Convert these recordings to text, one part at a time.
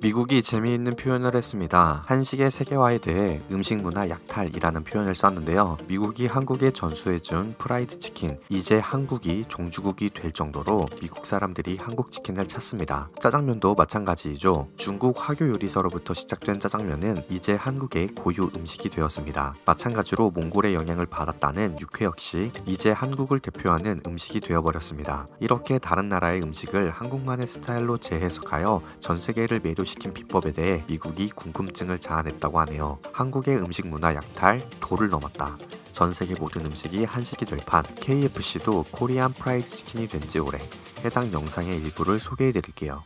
미국이 재미있는 표현을 했습니다. 한식의 세계화에 대해 음식 문화 약탈이라는 표현을 썼는데요. 미국이 한국에 전수해준 프라이드 치킨, 이제 한국이 종주국이 될 정도로 미국 사람들이 한국 치킨을 찾습니다. 짜장면도 마찬가지이죠. 중국 화교 요리서로부터 시작된 짜장면은 이제 한국의 고유 음식이 되었습니다. 마찬가지로 몽골의 영향을 받았다는 육회 역시 이제 한국을 대표하는 음식이 되어버렸습니다. 이렇게 다른 나라의 음식을 한국만의 스타일로 재해석하여 전 세계를 매료시킨 비법에 대해 미국이 궁금증을 자아냈다고 하네요. 한국의 음식 문화 약탈, 도를 넘었다. 전 세계 모든 음식이 한식이 될 판, KFC도 코리안 프라이드 치킨이 된 지 오래. 해당 영상의 일부를 소개해드릴게요.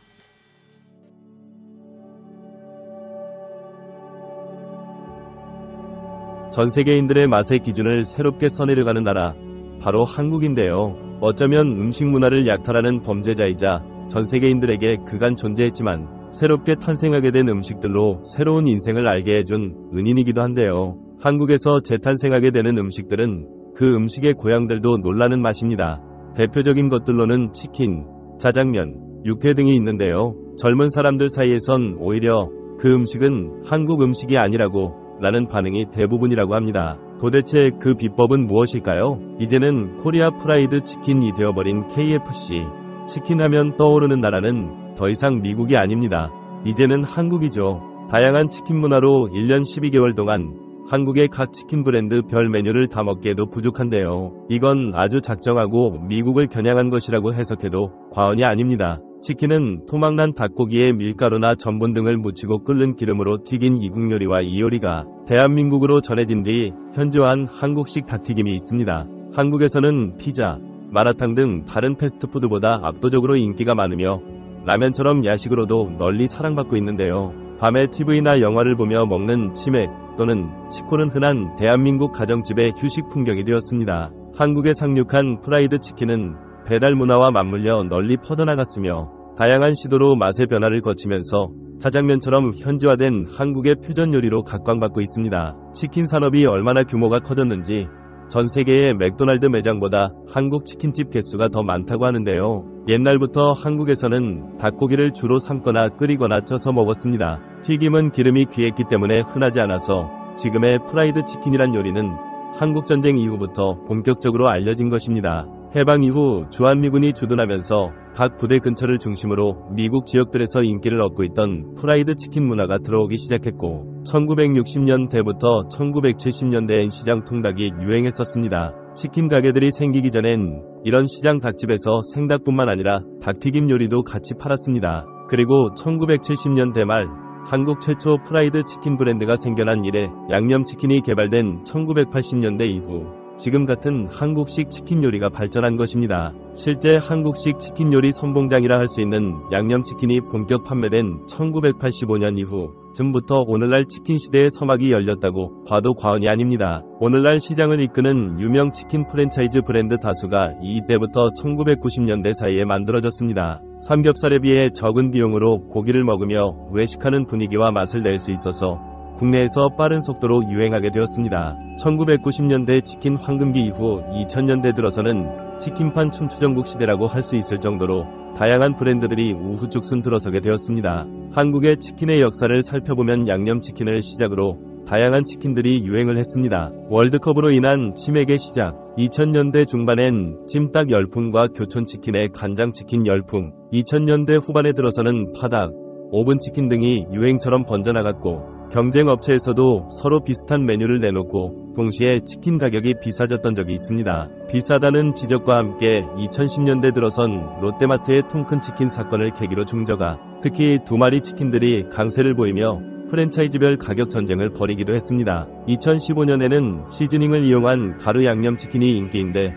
전 세계인들의 맛의 기준을 새롭게 써내려가는 나라, 바로 한국인데요. 어쩌면 음식 문화를 약탈하는 범죄자이자 전 세계인들에게 그간 존재했지만 새롭게 탄생하게 된 음식들로 새로운 인생을 알게 해준 은인이기도 한데요. 한국에서 재탄생하게 되는 음식들은 그 음식의 고향들도 놀라는 맛입니다. 대표적인 것들로는 치킨, 짜장면, 육회 등이 있는데요. 젊은 사람들 사이에선 오히려 그 음식은 한국 음식이 아니라고 라는 반응이 대부분이라고 합니다. 도대체 그 비법은 무엇일까요? 이제는 코리아 프라이드 치킨이 되어버린 KFC. 치킨하면 떠오르는 나라는 더 이상 미국이 아닙니다. 이제는 한국이죠. 다양한 치킨 문화로 1년 12개월 동안 한국의 각 치킨 브랜드 별 메뉴를 다 먹기에도 부족한데요. 이건 아주 작정하고 미국을 겨냥한 것이라고 해석해도 과언이 아닙니다. 치킨은 토막난 닭고기에 밀가루나 전분 등을 묻히고 끓는 기름으로 튀긴 이국 요리와 이 요리가 대한민국으로 전해진 뒤 현지화한 한국식 닭튀김이 있습니다. 한국에서는 피자, 마라탕 등 다른 패스트푸드보다 압도적으로 인기가 많으며 라면처럼 야식으로도 널리 사랑받고 있는데요. 밤에 TV나 영화를 보며 먹는 치맥 또는 치콜은 흔한 대한민국 가정집의 휴식 풍경이 되었습니다. 한국에 상륙한 프라이드 치킨은 배달 문화와 맞물려 널리 퍼져나갔으며 다양한 시도로 맛의 변화를 거치면서 짜장면처럼 현지화된 한국의 퓨전 요리로 각광받고 있습니다. 치킨 산업이 얼마나 규모가 커졌는지 전 세계의 맥도날드 매장보다 한국 치킨집 개수가 더 많다고 하는데요. 옛날부터 한국에서는 닭고기를 주로 삶거나 끓이거나 쪄서 먹었습니다. 튀김은 기름이 귀했기 때문에 흔하지 않아서 지금의 프라이드 치킨이란 요리는 한국전쟁 이후부터 본격적으로 알려진 것입니다. 해방 이후 주한미군이 주둔하면서 각 부대 근처를 중심으로 미국 지역들에서 인기를 얻고 있던 프라이드 치킨 문화가 들어오기 시작했고 1960년대부터 1970년대엔 시장 통닭이 유행했었습니다. 치킨 가게들이 생기기 전엔 이런 시장 닭집에서 생닭뿐만 아니라 닭튀김 요리도 같이 팔았습니다. 그리고 1970년대 말 한국 최초 프라이드 치킨 브랜드가 생겨난 이래 양념치킨이 개발된 1980년대 이후 지금 같은 한국식 치킨 요리가 발전한 것입니다. 실제 한국식 치킨 요리 선봉장이라 할 수 있는 양념치킨이 본격 판매된 1985년 이후 즈음부터 오늘날 치킨 시대의 서막이 열렸다고 봐도 과언이 아닙니다. 오늘날 시장을 이끄는 유명 치킨 프랜차이즈 브랜드 다수가 이때부터 1990년대 사이에 만들어졌습니다. 삼겹살에 비해 적은 비용으로 고기를 먹으며 외식하는 분위기와 맛을 낼 수 있어서 국내에서 빠른 속도로 유행하게 되었습니다. 1990년대 치킨 황금기 이후 2000년대 들어서는 치킨판 춘추전국 시대라고 할 수 있을 정도로 다양한 브랜드들이 우후죽순 들어서게 되었습니다. 한국의 치킨의 역사를 살펴보면 양념치킨을 시작으로 다양한 치킨들이 유행을 했습니다. 월드컵으로 인한 치맥의 시작, 2000년대 중반엔 찜닭 열풍과 교촌치킨의 간장치킨 열풍, 2000년대 후반에 들어서는 파닭, 오븐치킨 등이 유행처럼 번져나갔고 경쟁 업체에서도 서로 비슷한 메뉴를 내놓고 동시에 치킨 가격이 비싸졌던 적이 있습니다. 비싸다는 지적과 함께 2010년대 들어선 롯데마트의 통큰 치킨 사건을 계기로 중저가, 특히 두 마리 치킨들이 강세를 보이며 프랜차이즈별 가격 전쟁을 벌이기도 했습니다. 2015년에는 시즈닝을 이용한 가루 양념치킨이 인기인데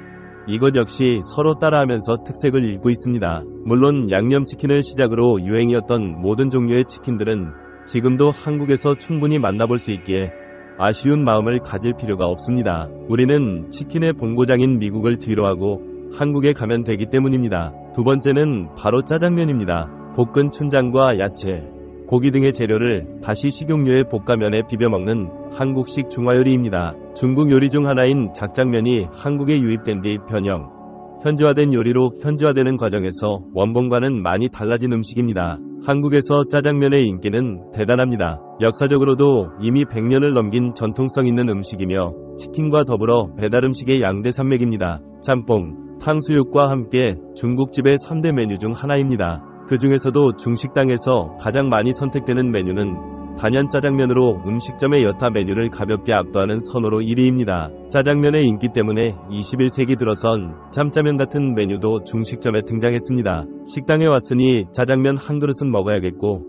이것 역시 서로 따라하면서 특색을 잃고 있습니다. 물론 양념치킨을 시작으로 유행이었던 모든 종류의 치킨들은 지금도 한국에서 충분히 만나볼 수 있기에 아쉬운 마음을 가질 필요가 없습니다. 우리는 치킨의 본고장인 미국을 뒤로하고 한국에 가면 되기 때문입니다. 두 번째는 바로 짜장면입니다. 볶은 춘장과 야채, 고기 등의 재료를 다시 식용유에 볶아면에 비벼 먹는 한국식 중화요리입니다. 중국 요리 중 하나인 작장면이 한국에 유입된 뒤 변형, 현지화된 요리로 현지화되는 과정에서 원본과는 많이 달라진 음식입니다. 한국에서 짜장면의 인기는 대단합니다. 역사적으로도 이미 100년을 넘긴 전통성 있는 음식이며 치킨과 더불어 배달음식의 양대 산맥입니다. 짬뽕, 탕수육과 함께 중국집의 3대 메뉴 중 하나입니다. 그 중에서도 중식당에서 가장 많이 선택되는 메뉴는 단연 짜장면으로 음식점의 여타 메뉴를 가볍게 압도하는 선호로 1위입니다. 짜장면의 인기 때문에 21세기 들어선 짬짜면 같은 메뉴도 중식점에 등장했습니다. 식당에 왔으니 짜장면 한 그릇은 먹어야겠고,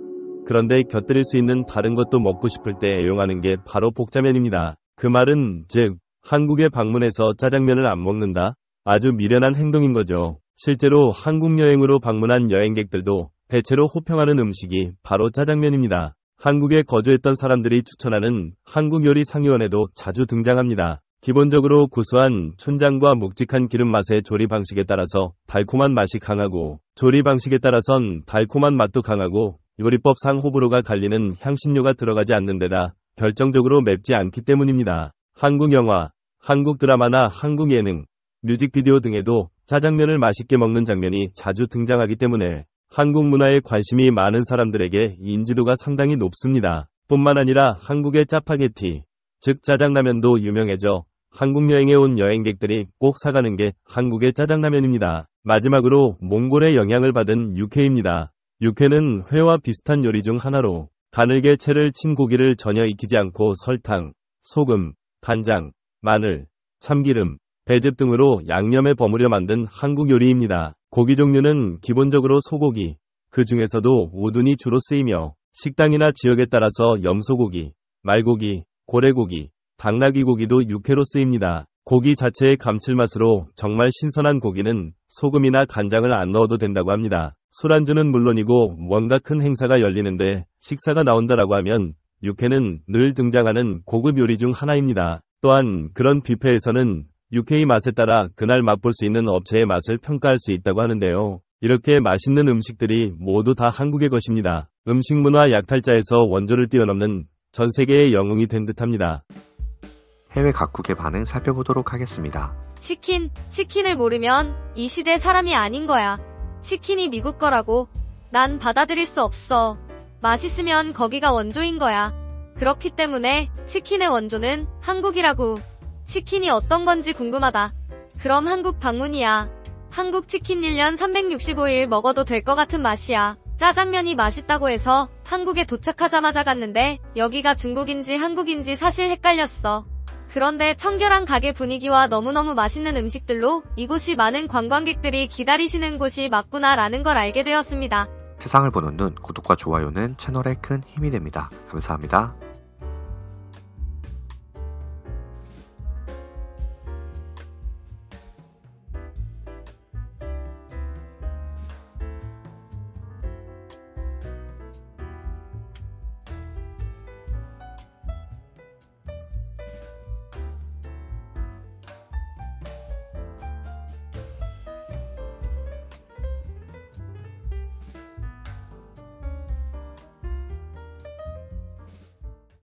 그런데 곁들일 수 있는 다른 것도 먹고 싶을 때 애용하는 게 바로 복짜면입니다. 그 말은 즉 한국에 방문해서 짜장면을 안 먹는다? 아주 미련한 행동인 거죠. 실제로 한국 여행으로 방문한 여행객들도 대체로 호평하는 음식이 바로 짜장면입니다. 한국에 거주했던 사람들이 추천하는 한국요리상위원에도 자주 등장합니다. 기본적으로 구수한 춘장과 묵직한 기름 맛의 조리 방식에 따라서 달콤한 맛이 강하고, 조리 방식에 따라선 달콤한 맛도 강하고, 요리법상 호불호가 갈리는 향신료가 들어가지 않는 데다 결정적으로 맵지 않기 때문입니다. 한국 영화, 한국 드라마나 한국 예능, 뮤직비디오 등에도 짜장면을 맛있게 먹는 장면이 자주 등장하기 때문에 한국 문화에 관심이 많은 사람들에게 인지도가 상당히 높습니다. 뿐만 아니라 한국의 짜파게티, 즉 짜장라면도 유명해져 한국 여행에 온 여행객들이 꼭 사가는 게 한국의 짜장라면입니다. 마지막으로 몽골의 영향을 받은 육회입니다. 육회는 회와 비슷한 요리 중 하나로 가늘게 채를 친 고기를 전혀 익히지 않고 설탕, 소금, 간장, 마늘, 참기름, 배즙 등으로 양념에 버무려 만든 한국 요리입니다. 고기 종류는 기본적으로 소고기, 그 중에서도 우둔이 주로 쓰이며 식당이나 지역에 따라서 염소고기, 말고기, 고래고기, 당나귀 고기도 육회로 쓰입니다. 고기 자체의 감칠맛으로 정말 신선한 고기는 소금이나 간장을 안 넣어도 된다고 합니다. 술안주는 물론이고 뭔가 큰 행사가 열리는데 식사가 나온다라고 하면 육회는 늘 등장하는 고급 요리 중 하나입니다. 또한 그런 뷔페에서는 육회의 맛에 따라 그날 맛볼 수 있는 업체의 맛을 평가할 수 있다고 하는데요. 이렇게 맛있는 음식들이 모두 다 한국의 것입니다. 음식 문화 약탈자에서 원조를 뛰어넘는 전 세계의 영웅이 된 듯합니다. 해외 각국의 반응 살펴보도록 하겠습니다. 치킨을 모르면 이 시대 사람이 아닌 거야. 치킨이 미국 거라고. 난 받아들일 수 없어. 맛있으면 거기가 원조인 거야. 그렇기 때문에 치킨의 원조는 한국이라고. 치킨이 어떤 건지 궁금하다. 그럼 한국 방문이야. 한국 치킨 1년 365일 먹어도 될 것 같은 맛이야. 짜장면이 맛있다고 해서 한국에 도착하자마자 갔는데 여기가 중국인지 한국인지 사실 헷갈렸어. 그런데 청결한 가게 분위기와 너무너무 맛있는 음식들로 이곳이 많은 관광객들이 기다리시는 곳이 맞구나라는 걸 알게 되었습니다. 세상을 보는 눈, 구독과 좋아요는 채널에 큰 힘이 됩니다. 감사합니다.